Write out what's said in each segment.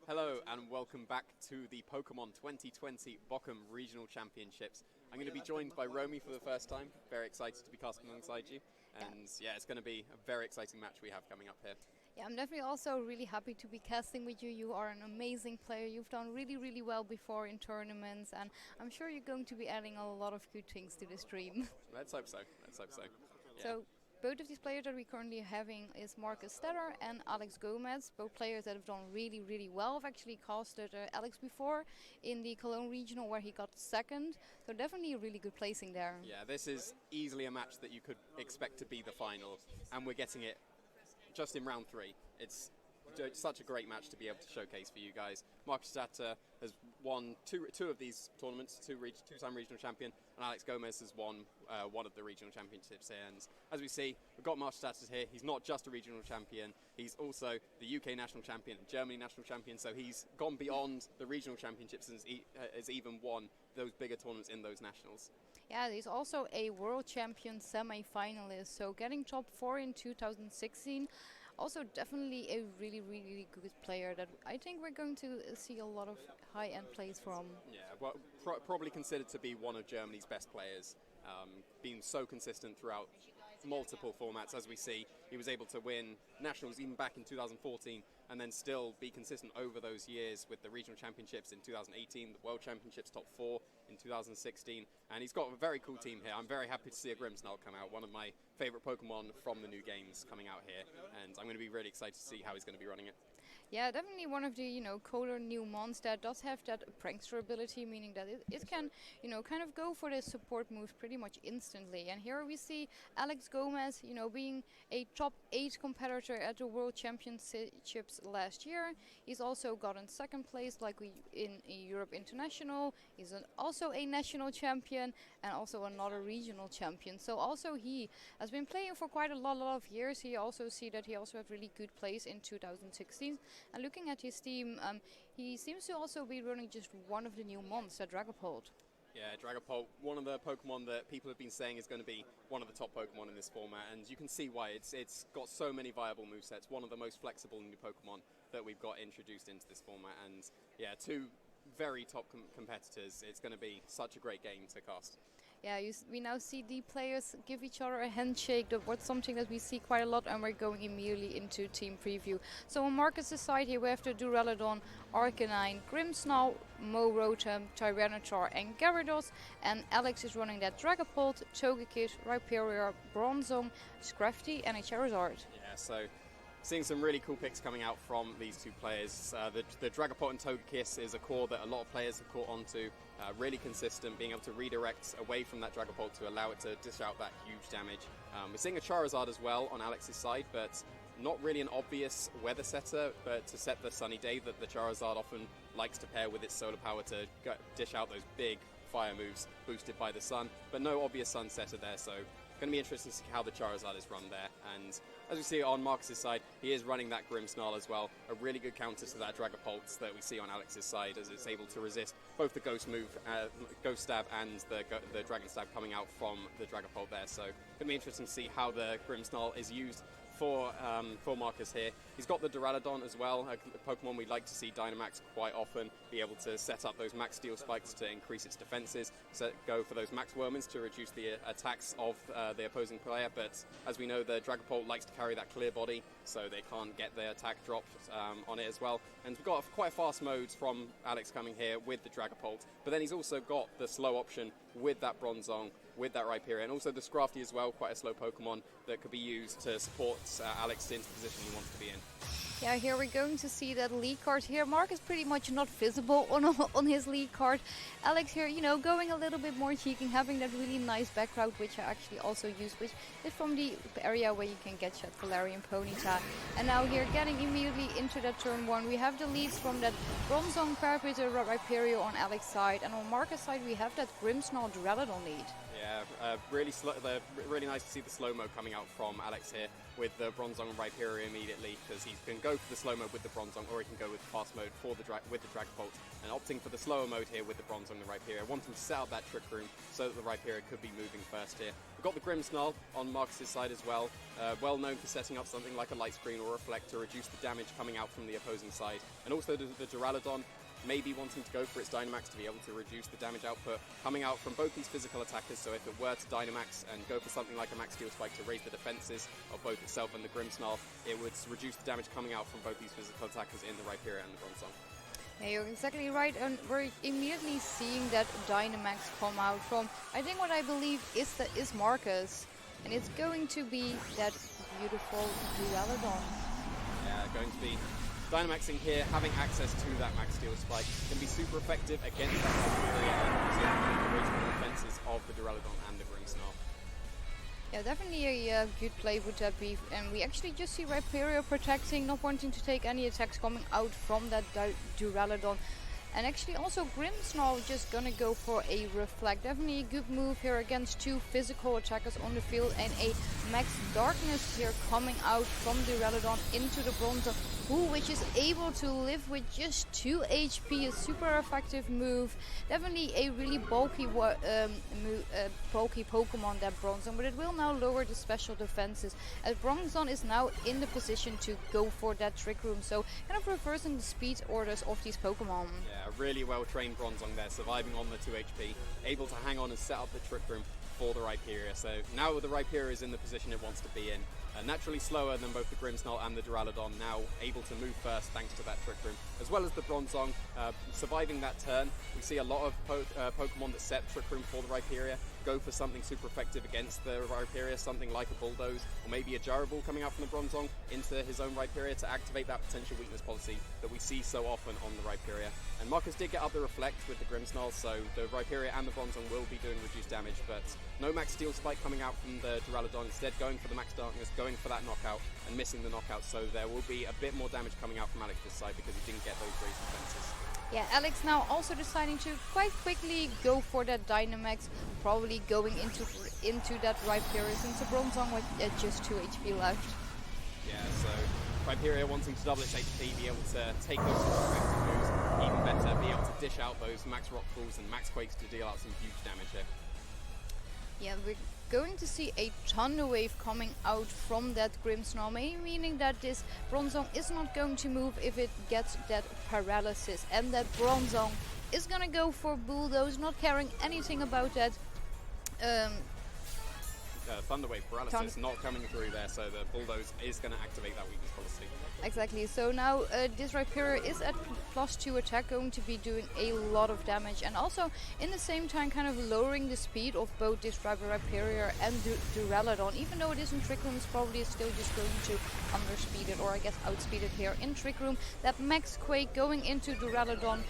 Hello and welcome back to the Pokémon 2020 Bochum Regional Championships. I'm going to be joined by Romy for the first time. Very excited to be casting alongside you. And yeah, it's going to be a very exciting match we have coming up here. Yeah, I'm definitely also really happy to be casting with you. You are an amazing player. You've done really well before in tournaments, and I'm sure you're going to be adding a lot of good things to the stream. Let's hope so. Let's hope so. Yeah. So both of these players that we're currently having is Markus Stadter and Alex Gómez, both players that have done really well. I've actually casted Alex before in the Cologne Regional where he got second, so definitely a really good placing there. Yeah, this is easily a match that you could expect to be the final, and we're getting it just in round 3. It's such a great match to be able to showcase for you guys. Markus Stadter has won two of these tournaments, two-time regional champion, and Alex Gómez has won one of the regional championships here. And as we see, we've got Markus Stadter here. He's not just a regional champion, he's also the UK national champion and Germany national champion, so he's gone beyond the regional championships and has even won those bigger tournaments in those nationals. Yeah, he's also a world champion semi-finalist, so getting top 4 in 2016. Also definitely a really good player that I think we're going to see a lot of high-end plays from. Yeah, well, probably considered to be one of Germany's best players. Been so consistent throughout multiple formats. As we see, he was able to win nationals even back in 2014 and then still be consistent over those years with the regional championships in 2018, the world championships top 4 in 2016, and he's got a very cool team here. I'm very happy to see a Grimmsnarl come out, one of my favorite Pokemon from the new games coming out here, and I'm going to be really excited to see how he's going to be running it. Yeah, definitely one of the, cooler new mons that does have that prankster ability, meaning that it can, kind of go for the support moves pretty much instantly. And here we see Alex Gómez, being a top 8 competitor at the World Championships last year. He's also gotten second place, in Europe International. He's also a national champion and also another regional champion. So also he has been playing for quite a lot of years. He also see that he also had really good plays in 2016. And looking at his team, he seems to also be running just one of the new mons, Dragapult. Yeah, Dragapult, one of the Pokemon that people have been saying is going to be one of the top Pokemon in this format, and you can see why. It's got so many viable movesets, one of the most flexible new Pokemon that we've got introduced into this format, and yeah, two very top competitors. It's going to be such a great game to cast. Yeah, we now see the players give each other a handshake. That's something that we see quite a lot, and we're going immediately into team preview. So on Markus' side here, we have the Duraludon, Arcanine, Grimmsnarl, Rotom, Tyranitar and Gyarados, and Alex is running that Dragapult, Togekiss, Rhyperior, Bronzong, Scrafty and a Charizard. Yeah, so seeing some really cool picks coming out from these two players. The Dragapult and Togekiss is a core that a lot of players have caught onto. Really consistent, being able to redirect away from that Dragapult to allow it to dish out that huge damage. We're seeing a Charizard as well on Alex's side, but not really an obvious weather setter, but to set the sunny day that the Charizard often likes to pair with its solar power to dish out those big fire moves boosted by the sun, but no obvious sun setter there, so going to be interesting to see how the Charizard is run there. And as we see on Markus' side, he is running that Grimmsnarl as well, a really good counter to that Dragapult that we see on Alex's side, as it's able to resist both the Ghost move, Ghost Stab and the Dragon Stab coming out from the Dragapult there. So going to be interesting to see how the Grimmsnarl is used for Markus here. He's got the Duraludon as well, a Pokemon we'd like to see Dynamax quite often, be able to set up those Max Steel Spikes to increase its defenses, go for those Max Wormins to reduce the attacks of the opposing player, but as we know, the Dragapult likes to carry that clear body, so they can't get the attack drop on it as well. And we've got quite fast modes from Alex coming here with the Dragapult, but then he's also got the slow option with that Bronzong, with that Rhyperior, and also the Scrafty as well, quite a slow Pokemon that could be used to support Alex into the position he wants to be in. Yeah, here we're going to see that lead card here. Mark is pretty much not visible on his lead card. Alex here, going a little bit more cheeking, having that really nice background, which I actually also use, which is from the area where you can get that Galarian Ponyta. And now here, getting immediately into that turn 1, we have the leads from that Bronzong paired with the Rhyperior on Alex's side, and on Markus' side we have that Grimmsnarl Duraludon lead. Yeah, really nice to see the slow-mo coming out from Alex here with the Bronzong and Rhyperior immediately, because he can go for the slow-mo with the Bronzong, or he can go with fast mode with the Dragapult, and opting for the slower mode here with the Bronzong and the Rhyperior, wanting to set up that Trick Room so that the Rhyperior could be moving first here. We've got the Grimmsnarl on Markus's side as well, well known for setting up something like a Light Screen or Reflect to reduce the damage coming out from the opposing side, and also the Duraludon maybe wanting to go for its Dynamax to be able to reduce the damage output coming out from both these physical attackers. So if it were to Dynamax and go for something like a Max Steel Spike to raise the defenses of both itself and the Grimmsnarl, it would reduce the damage coming out from both these physical attackers in the Rhyperior and the Bronzong. Yeah, you're exactly right, and we're immediately seeing that Dynamax come out from, I think what I believe is Markus, and it's going to be that beautiful Duraludon. Yeah, going to be Dynamaxing here, having access to that Max Steel Spike can be super effective against that Rhyperior and raising the defenses of the Duraludon and the Grimmsnarl. Yeah, definitely a good play would that be, and we actually just see Rhyperior protecting, not wanting to take any attacks coming out from that Duraludon. And actually also Grimmsnarl just gonna go for a Reflect. Definitely a good move here against two physical attackers on the field, and a Max Darkness here coming out from Duraludon into the Bronzong, which is able to live with just 2 HP, a super effective move. Definitely a really bulky Pokemon, that Bronzong, but it will now lower the special defenses, as Bronzong is now in the position to go for that Trick Room, so kind of reversing the speed orders of these Pokemon. Yeah, really well trained Bronzong there, surviving on the 2 HP, able to hang on and set up the Trick Room for the Rhyperior. So now the Rhyperior is in the position it wants to be in. Naturally slower than both the Grimmsnarl and the Duraludon, now able to move first thanks to that Trick Room, as well as the Bronzong surviving that turn. We see a lot of Pokemon that set Trick Room for the Rhyperior go for something super effective against the Rhyperior, something like a Bulldoze, or maybe a Jaraball coming out from the Bronzong into his own Rhyperior to activate that potential weakness policy that we see so often on the Rhyperior. And Markus did get up the Reflect with the Grimmsnarl, so the Rhyperior and the Bronzong will be doing reduced damage, but no Max Steel Spike coming out from the Duraludon, instead going for the Max Darkness, going for that knockout, and missing the knockout, so there will be a bit more damage coming out from Alex this side because he didn't get those raised defenses. Yeah, Alex now also deciding to quite quickly go for that Dynamax, probably going into that Rhyperior, since the Bronzong with just 2 HP left. Yeah, so Rhyperior wanting to double its HP, be able to take those effective moves even better, be able to dish out those Max Rock Falls and Max Quakes to deal out some huge damage here. Yeah, we're going to see a Thunder Wave coming out from that Grimmsnarl, meaning that this Bronzong is not going to move if it gets that paralysis, and that Bronzong is gonna go for Bulldoze, not caring anything about that. Thunder Wave paralysis not coming through there, so the Bulldoze is going to activate that weakness policy. Exactly, so now this Rhyperior is at +2 attack, going to be doing a lot of damage, and also in the same time kind of lowering the speed of both this Rhyperior and Duraludon. Even though it is in Trick Room, it's probably still just going to underspeed it, or I guess outspeed it here in Trick Room. That Max Quake going into Duraludon,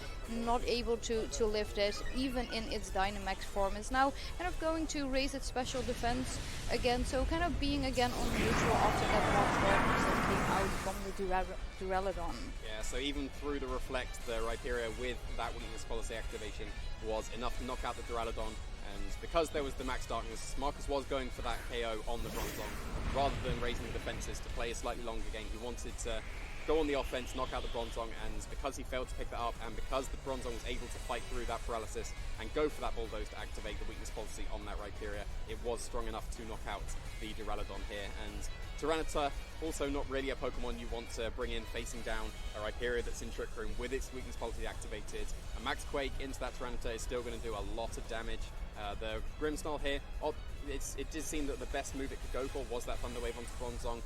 not able to lift it, even in its Dynamax form, is now kind of going to raise its special defense again, so kind of being again on neutral after that Max Darkness that came out from the Duraludon. Yeah, so even through the Reflect, the Rhyperior with that weakness policy activation was enough to knock out the Duraludon, and because there was the Max Darkness, Markus was going for that KO on the Bronzong, rather than raising the defenses to play a slightly longer game. He wanted to go on the offense, knock out the Bronzong, and because he failed to pick that up, and because the Bronzong was able to fight through that paralysis and go for that Bulldoze to activate the weakness policy on that Rhyperior, it was strong enough to knock out the Duraludon here. And Tyranitar, also not really a Pokemon you want to bring in facing down a Rhyperior that's in Trick Room with its weakness policy activated. A Max Quake into that Tyranitar is still going to do a lot of damage. The Grimmsnarl here, it did seem that the best move it could go for was that Thunder Wave onto Bronzong.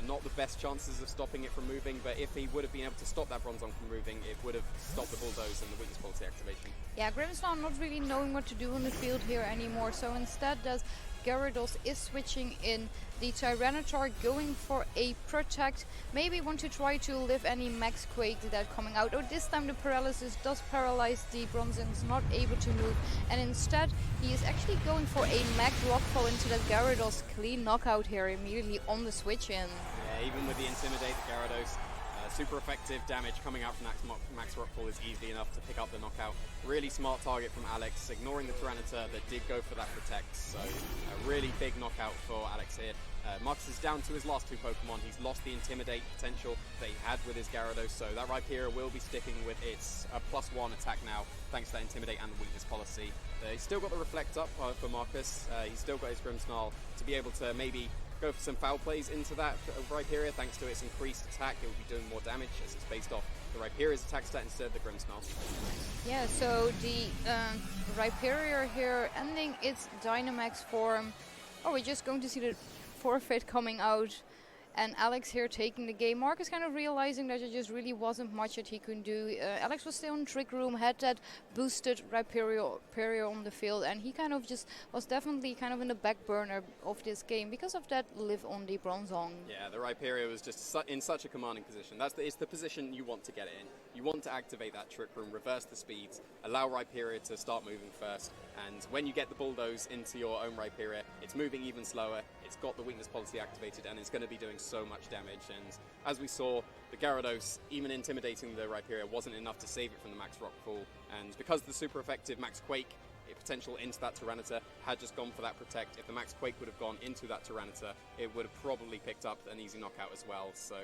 Not the best chances of stopping it from moving, but if he would have been able to stop that Bronzong from moving, it would have stopped the Bulldoze and the weakness policy activation. Yeah, Grimmsnarl not really knowing what to do on the field here anymore, so instead does Gyarados is switching in the Tyranitar, going for a Protect, maybe want to try to live any Max Quake that coming out. Oh, this time the paralysis does paralyze the Bronzong, is not able to move, and instead he is actually going for a Max Rockfall into that Gyarados. Clean knockout here immediately on the switch in. Yeah, even with the Intimidate, the Gyarados super effective damage coming out from Max Rockfall is easy enough to pick up the knockout. Really smart target from Alex, ignoring the Tyranitar that did go for that protect, so a really big knockout for Alex here. Markus is down to his last two Pokemon. He's lost the Intimidate potential that he had with his Gyarados, so that Rhyperior will be sticking with its +1 attack now, thanks to that Intimidate and the weakness policy. He's still got the Reflect up for Markus. He's still got his Grimmsnarl to be able to maybe go for some foul plays into that Rhyperior. Thanks to its increased attack, it will be doing more damage as it's based off the Rhyperior's attack stat instead of the Grimmsnarl. Yeah, so the Rhyperior here ending its Dynamax form. Oh, we're just going to see the forfeit coming out, and Alex here taking the game. Markus kind of realizing that there just really wasn't much that he could do. Alex was still in Trick Room, had that boosted Rhyperior on the field, and he kind of just was definitely kind of in the back burner of this game because of that live on the Bronzong. Yeah, the Rhyperior was just in such a commanding position. It's the position you want to get it in. You want to activate that Trick Room, reverse the speeds, allow Rhyperior to start moving first, and when you get the Bulldoze into your own Rhyperior, it's moving even slower, it's got the weakness policy activated, and it's going to be doing so much damage. And as we saw, the Gyarados, even intimidating the Rhyperior, wasn't enough to save it from the Max Rockfall, and because the super effective Max Quake potential into that Tyranitar had just gone for that protect, if the Max Quake would have gone into that Tyranitar, it would have probably picked up an easy knockout as well. So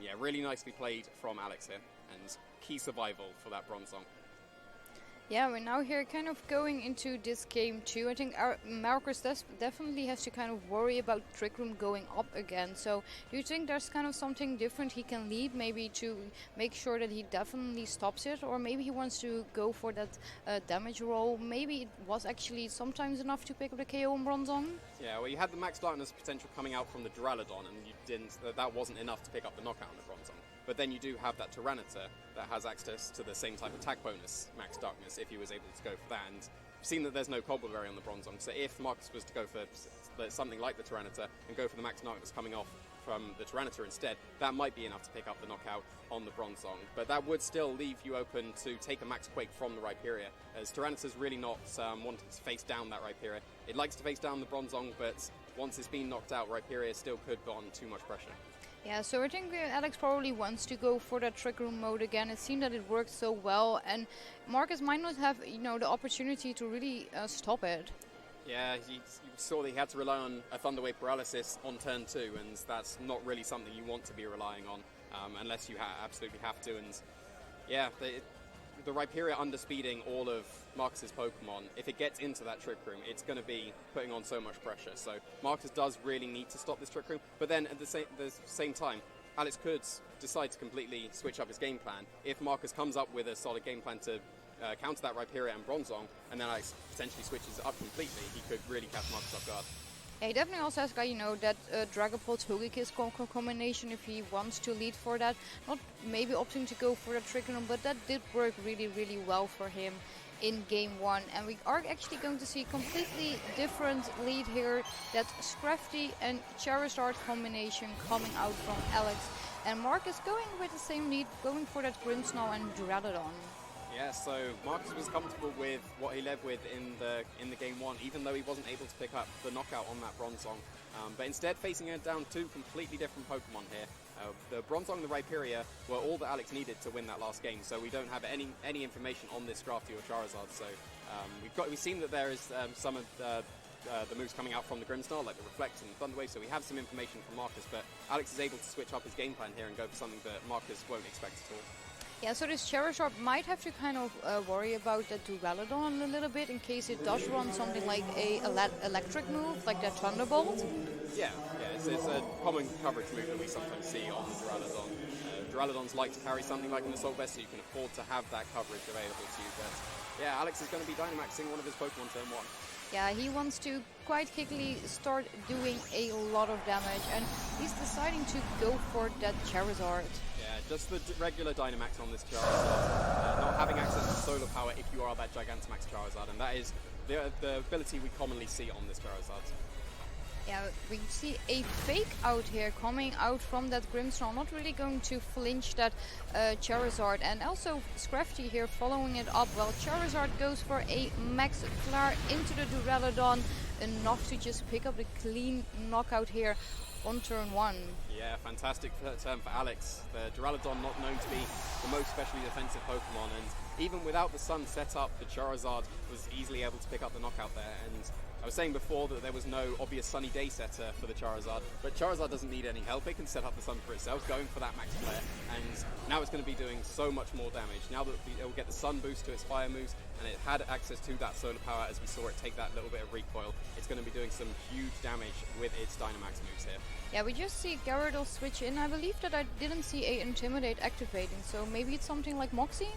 yeah, really nicely played from Alex here, and key survival for that Bronzong. Yeah, we're now here kind of going into this game too. I think Markus definitely has to kind of worry about Trick Room going up again. So do you think there's kind of something different he can lead, maybe to make sure that he definitely stops it? Or maybe he wants to go for that damage roll. Maybe it was actually sometimes enough to pick up the KO on Bronzong? Yeah, well, you had the Max Darkness potential coming out from the Duraludon, and you didn't. That wasn't enough to pick up the knockout on the Bronzong. But then you do have that Tyranitar that has access to the same type of attack bonus, Max Darkness, if he was able to go for that. And you've seen that there's no Cobbleberry on the Bronzong, so if Markus was to go for something like the Tyranitar and go for the Max Darkness coming off from the Tyranitar instead, that might be enough to pick up the knockout on the Bronzong. But that would still leave you open to take a Max Quake from the Rhyperior, as Tyranitar's really not wanting to face down that Rhyperior. It likes to face down the Bronzong, but once it's been knocked out, Rhyperior still could put on too much pressure. Yeah, so I think Alex probably wants to go for that Trick Room mode again. It seemed that it worked so well, and Markus might not have, the opportunity to really stop it. Yeah, you saw that he had to rely on a Thunderwave Paralysis on turn 2, and that's not really something you want to be relying on unless you absolutely have to. And yeah, the Rhyperior underspeeding all of Markus's Pokemon, if it gets into that Trick Room, it's going to be putting on so much pressure. So Markus does really need to stop this Trick Room, but then at the same time, Alex could decide to completely switch up his game plan. If Markus comes up with a solid game plan to counter that Rhyperior and Bronzong, and then Alex potentially switches it up completely, he could really catch Markus off guard. Yeah, he definitely also has that Dragapult Togekiss combination if he wants to lead for that. Not maybe opting to go for the Trick Room, but that did work really, really well for him in Game 1. And we are actually going to see a completely different lead here. That Scrafty and Charizard combination coming out from Alex. And Markus going with the same lead, going for that Grimmsnarl and Duraludon. Yeah, so Markus was comfortable with what he led with in the Game 1, even though he wasn't able to pick up the knockout on that Bronzong. But instead, facing down two completely different Pokemon here. The Bronzong and the Rhyperior were all that Alex needed to win that last game, so we don't have any information on this Scrafty or Charizard. So we've seen that there is some of the moves coming out from the Grimmsnarl, like the Reflect and the Thunderwave, so we have some information from Markus, but Alex is able to switch up his game plan here and go for something that Markus won't expect at all. Yeah, so this Charizard might have to kind of worry about that Duraludon a little bit in case it does run something like a electric move, like that Thunderbolt. Yeah, it's a common coverage move that we sometimes see on the Duraludon. Duraludons like to carry something like an Assault Vest, so you can afford to have that coverage available to you. But yeah, Alex is going to be Dynamaxing one of his Pokemon turn 1. Yeah, he wants to quite quickly start doing a lot of damage, and he's deciding to go for that Charizard. Just the regular Dynamax on this Charizard, not having access to Solar Power if you are that Gigantamax Charizard, and that is the ability we commonly see on this Charizard. Yeah, we see a fake out here coming out from that Grimmsnarl, not really going to flinch that Charizard, and also Scrafty here following it up. Well, Charizard goes for a Max Flare into the Duraludon. enough to just pick up the clean knockout here on turn 1. Yeah, fantastic turn for Alex. The Duraludon not known to be the most specially defensive Pokemon, and even without the sun set up, the Charizard was easily able to pick up the knockout there. And I was saying before that there was no obvious sunny day setter for the Charizard, but Charizard doesn't need any help. It can set up the sun for itself, going for that max flare, and now it's going to be doing so much more damage. Now that it will get the sun boost to its fire moves, and it had access to that solar power as we saw it take that little bit of recoil, it's going to be doing some huge damage with its Dynamax moves here. Yeah, we just see Gyarados switch in. I believe that I didn't see a Intimidate activating, so maybe it's something like Moxie?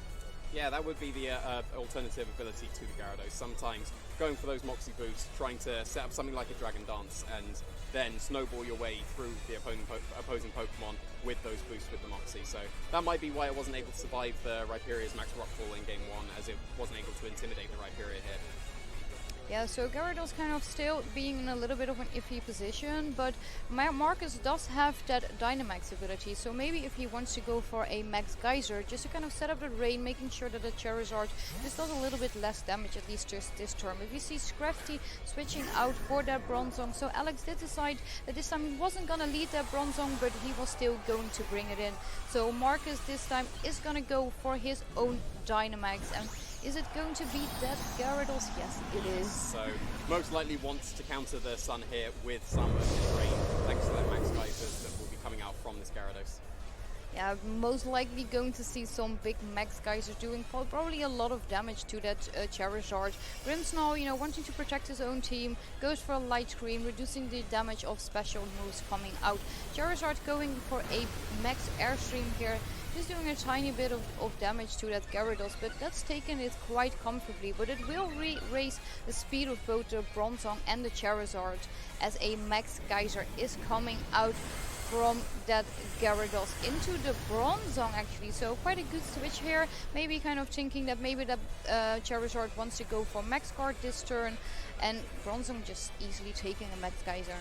Yeah, that would be the alternative ability to the Gyarados. Sometimes going for those Moxie boosts, trying to set up something like a Dragon Dance, and then snowball your way through the opposing Pokemon with those boosts with the Moxie. So that might be why it wasn't able to survive the Rhyperia's Max Rockfall in Game 1, as it wasn't able to intimidate the Rhyperia here. Yeah, so Gyarados kind of still being in a little bit of an iffy position, but Markus does have that Dynamax ability, so maybe if he wants to go for a Max Geyser, just to kind of set up the rain, making sure that the Charizard just does a little bit less damage, at least just this turn. If you see Scrafty switching out for that Bronzong, so Alex did decide that this time he wasn't going to lead that Bronzong, but he was still going to bring it in. So Markus this time is going to go for his own Dynamax, and is it going to beat that Gyarados? Yes, it is. So, most likely wants to counter the sun here with some of his rain, thanks to that Max Geysers that will be coming out from this Gyarados. Yeah, most likely going to see some big Max Geysers doing probably a lot of damage to that Charizard. Grimmsnarl, you know, wanting to protect his own team, goes for a Light Screen, reducing the damage of special moves coming out. Charizard going for a Max Airstream here. Just doing a tiny bit of damage to that Gyarados, but that's taken it quite comfortably. But it will raise the speed of both the Bronzong and the Charizard, as a Max Geyser is coming out from that Gyarados into the Bronzong actually. So quite a good switch here. Maybe kind of thinking that maybe the Charizard wants to go for Max Guard this turn, and Bronzong just easily taking a Max Geyser.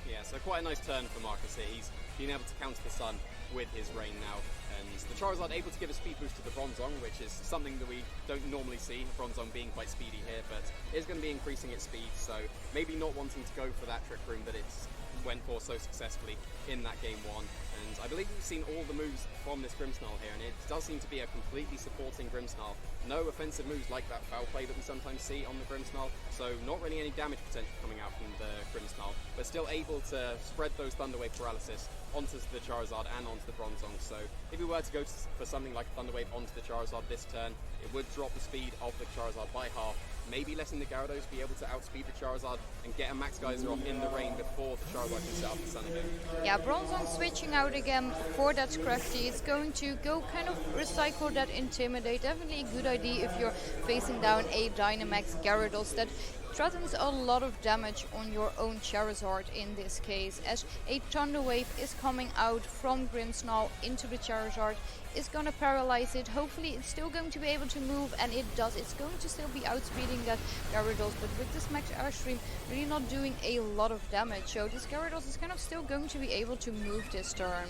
Yeah, so quite a nice turn for Markus here. He's been able to counter the sun with his rain now. And the Charizard able to give a speed boost to the Bronzong, which is something that we don't normally see, Bronzong being quite speedy here, but is going to be increasing its speed, so maybe not wanting to go for that Trick Room that it's went for so successfully in that Game 1. And I believe we've seen all the moves from this Grimmsnarl here, and it does seem to be a completely supporting Grimmsnarl. No offensive moves like that Foul Play that we sometimes see on the Grimmsnarl, so not really any damage potential coming out from the Grimmsnarl, but still able to spread those Thunder Wave paralysis onto the Charizard and onto the Bronzong. So if we were to go for something like a Thunder Wave onto the Charizard this turn, it would drop the speed of the Charizard by half, maybe letting the Gyarados be able to outspeed the Charizard and get a Max Geyser off in the rain before the Charizard can set up the sun again. Yeah, Bronzong switching out again for that Scrafty. It's going to go kind of recycle that Intimidate. Definitely a good idea if you're facing down a Dynamax Gyarados that threatens a lot of damage on your own Charizard in this case, as a Thunder Wave is coming out from Grimmsnarl into the Charizard. It's going to paralyze it. Hopefully it's still going to be able to move, and it does. It's going to still be outspeeding that Gyarados, but with this Max Airstream really not doing a lot of damage. So this Gyarados is kind of still going to be able to move this turn.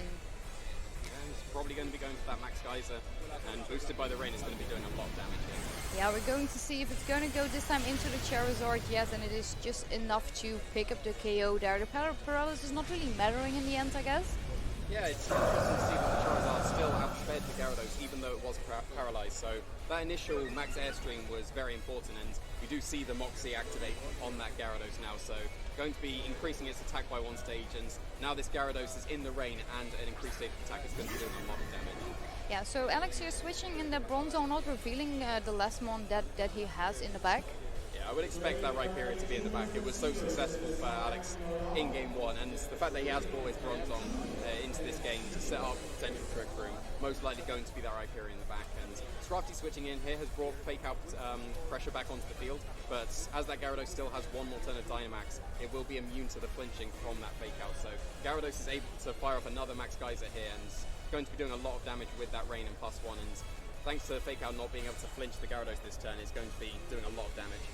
Yeah, it's probably going to be going for that Max Geyser, and boosted by the rain it's going to be doing a lot of damage here. Yeah, we're going to see if it's going to go this time into the Charizard. Yes, and it is just enough to pick up the KO there. The paralysis is not really mattering in the end, I guess. Yeah, it's interesting to see that the Charizard still outsped the Gyarados, even though it was paralyzed. So that initial Max Airstream was very important, and we do see the Moxie activate on that Gyarados now. So going to be increasing its attack by one stage, and now this Gyarados is in the rain, and an increased state of attack is going to be doing a lot of damage. Yeah, so Alex here switching in the Bronzong, not revealing the last mon that he has in the back. Yeah, I would expect that Rhyperior to be in the back. It was so successful for Alex in Game 1, and the fact that he has brought his Bronzong into this game to set up potential Trick Room, most likely going to be that Rhyperior in the back. And Scrafty switching in here has brought Fake Out pressure back onto the field, but as that Gyarados still has one more turn of Dynamax, it will be immune to the flinching from that Fake Out. So Gyarados is able to fire up another Max Geyser here, and going to be doing a lot of damage with that rain and +1, and thanks to Fake Out not being able to flinch the Gyarados this turn, it's going to be doing a lot of damage.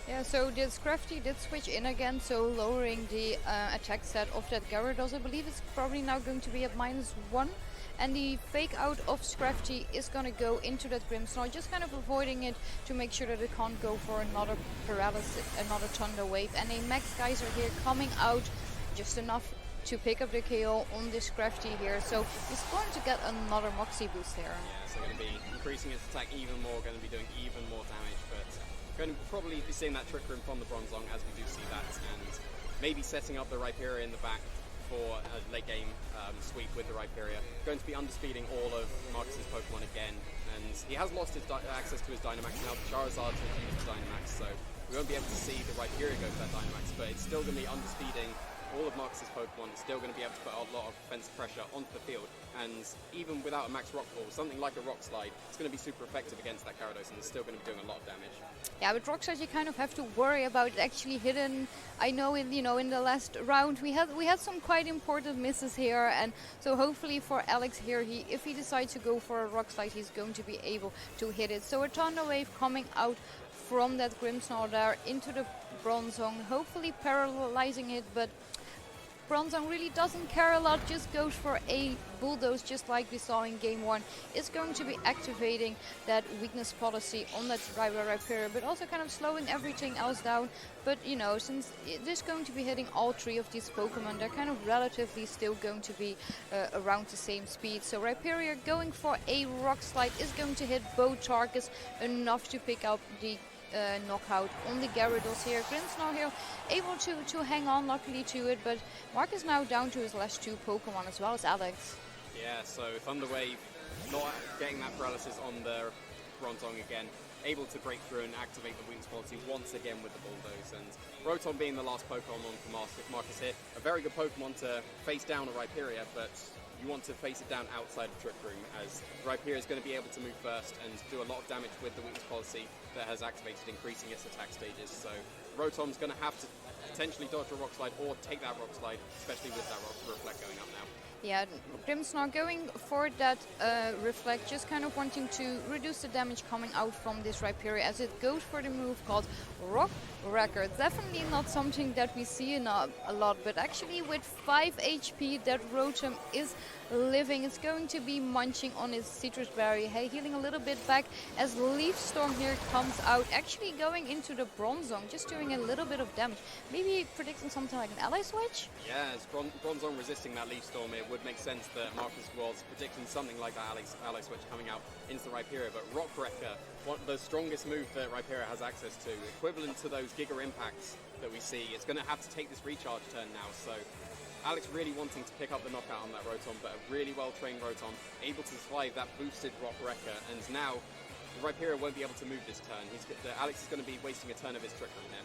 Yeah, so the Scrafty did switch in again, so lowering the attack stat of that Gyarados. I believe it's probably now going to be at -1. And the fake out of Scrafty is going to go into that Grimmsnarl, just kind of avoiding it to make sure that it can't go for another paralysis, another Thunder Wave. And a Max Geyser here coming out just enough to pick up the KO on this Scrafty here. So he's going to get another Moxie boost here. Yeah, so going to be increasing its attack even more, going to be doing even more damage, but going to probably be seeing that Trick Room from the Bronzong as we do see that, and maybe setting up the Rhyperior in the back for a late game sweep with the Rhyperior. Going to be underspeeding all of Markus's Pokemon again, and he has lost his access to his Dynamax now. The Charizard has used Dynamax, so we won't be able to see the Rhyperior go for that Dynamax, but it's still going to be underspeeding all of Markus's Pokemon. It's still going to be able to put a lot of defensive pressure onto the field, and even without a max Rock Ball, something like a Rock Slide, it's going to be super effective against that Gyarados, and it's still going to be doing a lot of damage. Yeah, with Rock Slide you kind of have to worry about it actually hitting. I know in the last round we had some quite important misses here, and so hopefully for Alex here, if he decides to go for a Rock Slide, he's going to be able to hit it. So a Thunder Wave coming out from that Grimmsnarl there into the Bronzong, hopefully paralyzing it, but Bronzong really doesn't care a lot, just goes for a Bulldoze just like we saw in game 1. It's going to be activating that weakness policy on that Rhyperior, but also kind of slowing everything else down. But since it is going to be hitting all 3 of these Pokemon, they're kind of relatively still going to be around the same speed. So Rhyperior going for a Rock Slide is going to hit both targets enough to pick up the knockout on the Gyarados here. Grimmsnarl here able to hang on luckily to it, but Mark is now down to his last 2 Pokemon as well as Alex. Yeah, so Thunder Wave not getting that paralysis on the Bronzong again, able to break through and activate the weakness policy once again with the Bulldoze, and Rotom being the last Pokemon for Markus here. A very good Pokemon to face down a Rhyperior, but you want to face it down outside of Trick Room, as Rhyperior is going to be able to move first and do a lot of damage with the weakness policy that has activated, increasing its attack stages. So Rotom's going to have to potentially dodge a Rock Slide or take that Rock Slide, especially with that Rock Reflect going up now. Yeah, Grimmsnarl going for that Reflect, just kind of wanting to reduce the damage coming out from this Rhyperior as it goes for the move called Rock Wrecker. Definitely not something that we see a lot, but actually with 5 HP that Rotom is living, it's going to be munching on his Citrus Berry, healing a little bit back as Leaf Storm here comes out, actually going into the Bronzong, just doing a little bit of damage. Maybe predicting something like an Ally Switch? Yeah, as Bronzong resisting that Leaf Storm, it would make sense that Markus was predicting something like that Ally Switch coming out into the Rhyperior, but Rock Wrecker, the strongest move that Rhyperior has access to, equivalent to those Giga Impacts that we see. It's going to have to take this recharge turn now, so Alex really wanting to pick up the knockout on that Rotom, but a really well-trained Rotom, able to survive that boosted Rock Wrecker, and now the Rhyperior won't be able to move this turn. Alex is going to be wasting a turn of his Trick Room here.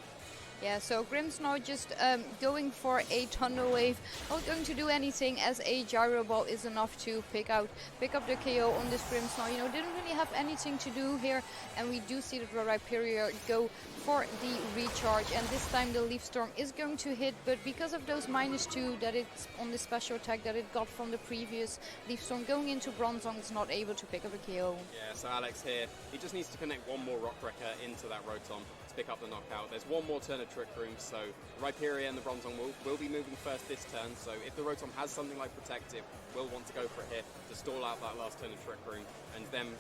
Yeah, so Grimmsnarl just going for a Thunder Wave, not going to do anything as a Gyro Ball is enough to pick up the KO on this Grimmsnarl. Didn't really have anything to do here, and we do see that the Rhyperior go for the recharge, and this time the Leaf Storm is going to hit, but because of those -2 that it's on the special attack that it got from the previous Leaf Storm going into Bronzong, it's not able to pick up a KO. Yeah, so Alex here, he just needs to connect one more Rock Wrecker into that Rotom to pick up the knockout. There's one more turn of Trick Room, so Rhyperior and the Bronzong will be moving first this turn, so if the Rotom has something like Protective, we'll want to go for it here to stall out that last turn of Trick Room, and then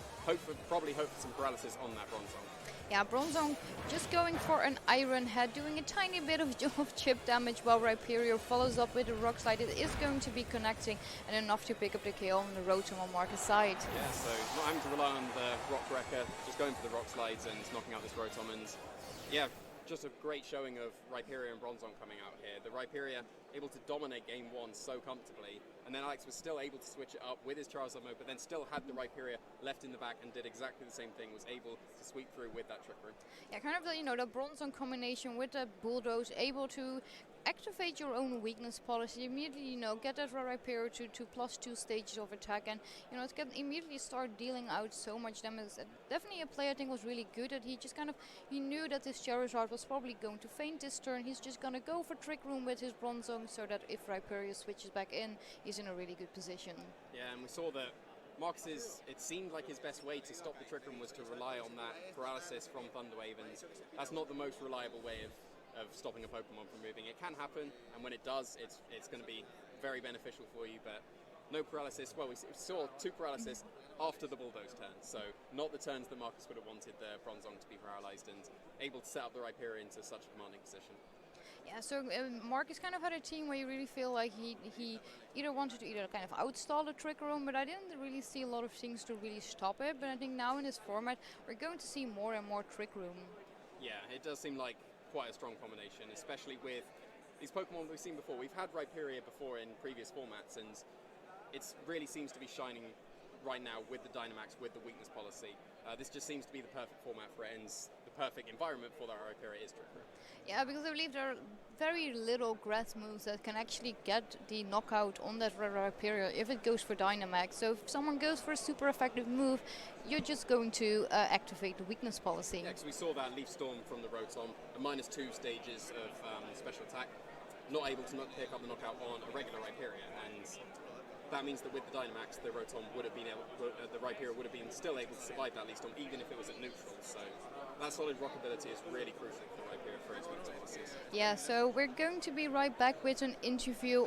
probably hope for some paralysis on that Bronzong. Yeah, Bronzong just going for an Iron Head, doing a tiny bit of chip damage, while Rhyperior follows up with a Rock Slide. It is going to be connecting and enough to pick up the KO on the Rotom on Markus' side. Yeah, so not having to rely on the Rock Wrecker, just going for the Rock Slides and knocking out this Rotom, and yeah, just a great showing of Rhyperior and Bronzong coming out here. The Rhyperior able to dominate game 1 so comfortably, and then Alex was still able to switch it up with his Charizard mode, but then still had the Rhyperior left in the back and did exactly the same thing, was able to sweep through with that Trick Room. Yeah, kind of the Bronzong combination with the Bulldoze, able to activate your own weakness policy, immediately, get that Rhyperior to +2 stages of attack, and, it can immediately start dealing out so much damage. Definitely a play I think was really good at. He knew that his Charizard was probably going to faint this turn. He's just going to go for Trick Room with his Bronzong, so that if Rhyperior switches back in, he's in a really good position. Yeah, and we saw that Markus's, it seemed like his best way to stop the Trick Room was to rely on that paralysis from Thunderwave, and that's not the most reliable way of stopping a Pokemon from moving. It can happen, and when it does, it's going to be very beneficial for you, but no paralysis. Well, we saw 2 paralysis after the Bulldoze turn, so not the turns that Markus would have wanted the Bronzong to be paralyzed, and able to set up the Rhyperior into such a commanding position. Yeah, so Markus kind of had a team where you really feel like he either wanted to kind of outstall the Trick Room, but I didn't really see a lot of things to really stop it. But I think now in this format, we're going to see more and more Trick Room. Yeah, it does seem like quite a strong combination, especially with these Pokemon we've seen before. We've had Rhyperior before in previous formats, and it really seems to be shining right now with the Dynamax, with the weakness policy. This just seems to be the perfect format for it, and the perfect environment for the Rhyperior is Trick Room. Yeah, because I believe there are very little grass moves that can actually get the knockout on that Rhyperior if it goes for Dynamax. So if someone goes for a super effective move, you're just going to activate the weakness policy. Yeah, because we saw that Leaf Storm from the Rotom, a -2 stages of special attack, not able to pick up the knockout on a regular Rhyperior, and that means that with the Dynamax, the Rotom would have been the Rhyperior would have been still able to survive that Leaf Storm, even if it was at neutral. So that solid rock ability is really crucial for Rhyperior for its weakness policies. Yeah, so we're going to be right back with an interview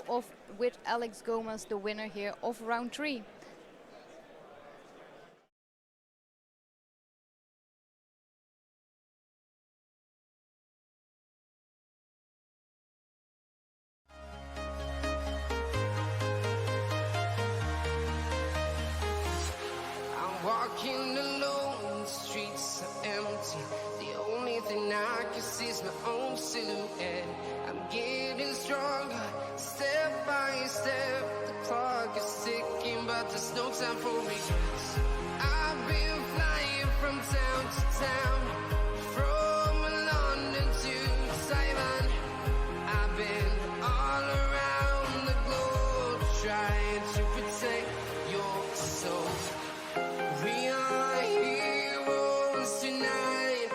with Alex Gómez, the winner here of round 3. Walking alone, the streets are empty. The only thing I can see is my own silhouette. I'm getting stronger, step by step. The clock is ticking, but there's no time for regrets. I've been flying from town to town, from London to Taiwan. I've been all around the globe, trying to protect your soul. We are heroes tonight.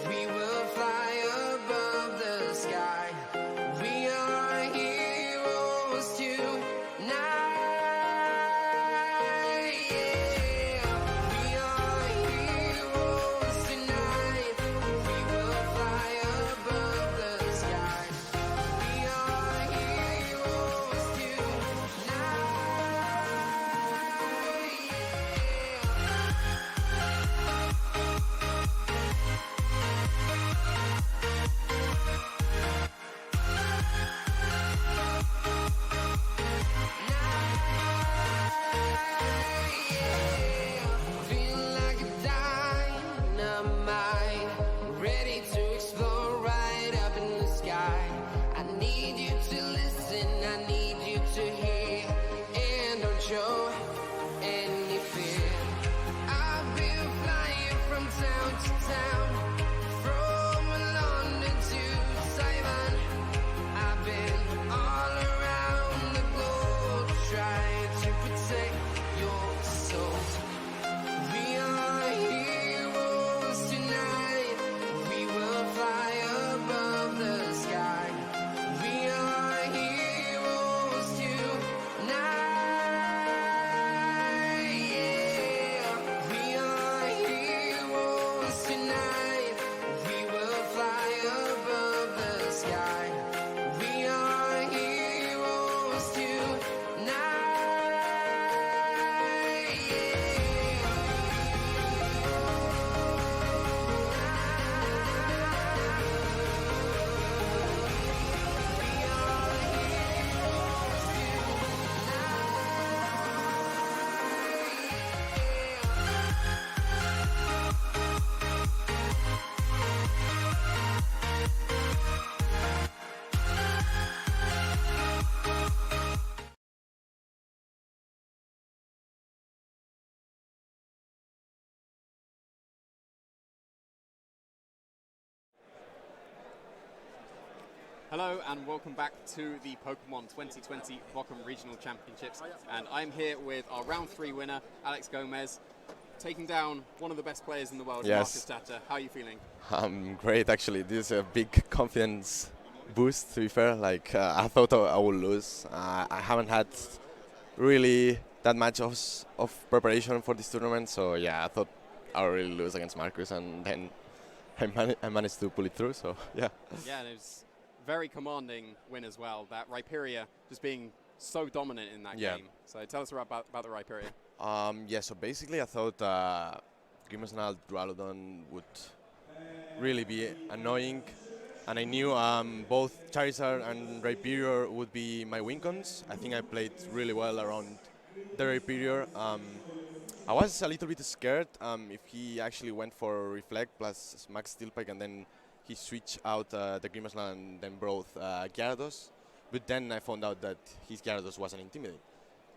We will fly above the sky. We are heroes tonight. Yeah. We are heroes tonight. We will fly above the sky. We are heroes tonight. Feel like a dynamite, ready to explode right up in the sky. I need you to listen, I need you to hear, and don't show any fear. I've been flying from town to town, from London to Taiwan. I've been all around the globe, trying to protect your soul. We are heroes tonight. We will fly above the sky. We are heroes tonight. Yeah. We are heroes tonight. We will fly above the sky. We are heroes tonight. Hello and welcome back to the Pokémon 2020 Bochum Regional Championships, and I'm here with our round 3 winner, Alex Gómez, taking down one of the best players in the world, Markus Yes. Stadter. How are you feeling? I'm great, actually. This is a big confidence boost, to be fair. Like, I thought I would lose. I haven't had really that much of preparation for this tournament. So yeah, I thought I would really lose against Markus, and then I managed to pull it through. So yeah. Yeah, and it was very commanding win as well. That Rhyperior just being so dominant in that game. So tell us about the Rhyperior. Yeah, so basically I thought Grimace Duraludon would really be annoying, and I knew both Charizard and Rhyperior would be my win cons. I think I played really well around the Rhyperior. I was a little bit scared if he actually went for Reflect plus Max Steel Pike and then he switched out the Grimace and then brought Gyarados. But then I found out that his Gyarados wasn't Intimidate.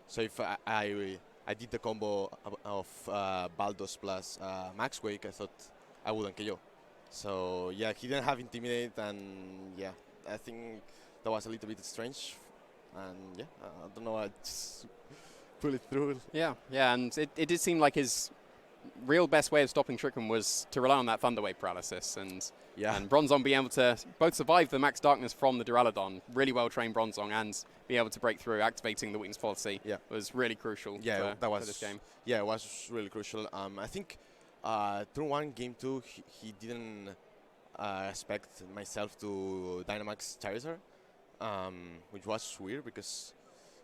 So if I did the combo of Baldos plus Max Quake, I thought I wouldn't KO. So yeah, he didn't have Intimidate, and yeah, I think that was a little bit strange. And yeah, I don't know, I just pull it through. Yeah, and it did seem like his real best way of stopping Trickman was to rely on that Thunder Wave paralysis, and Bronzong being able to both survive the Max Darkness from the Duraludon, really well trained Bronzong, and be able to break through, activating the weakness policy was really crucial for this game. Yeah, it was really crucial. I think through one game 2, he didn't expect myself to Dynamax Charizard, which was weird because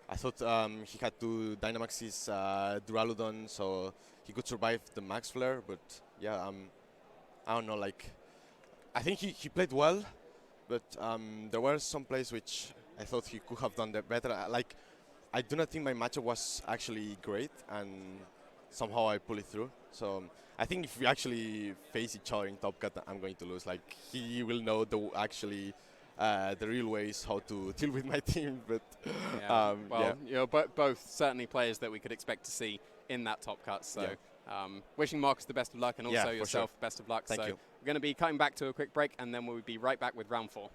I thought he had to Dynamax his Duraludon so he could survive the Max Flare, but yeah, I don't know, like, I think he played well, but there were some plays which I thought he could have done better. Like, I do not think my matchup was actually great, and somehow I pull it through. So I think if we actually face each other in Top Cut, I'm going to lose. Like, he will know the real ways how to deal with my team. But both certainly players that we could expect to see in that Top Cut. So wishing Markus the best of luck, and also yourself best of luck. Thank you. We're going to be cutting back to a quick break, and then we'll be right back with round 4.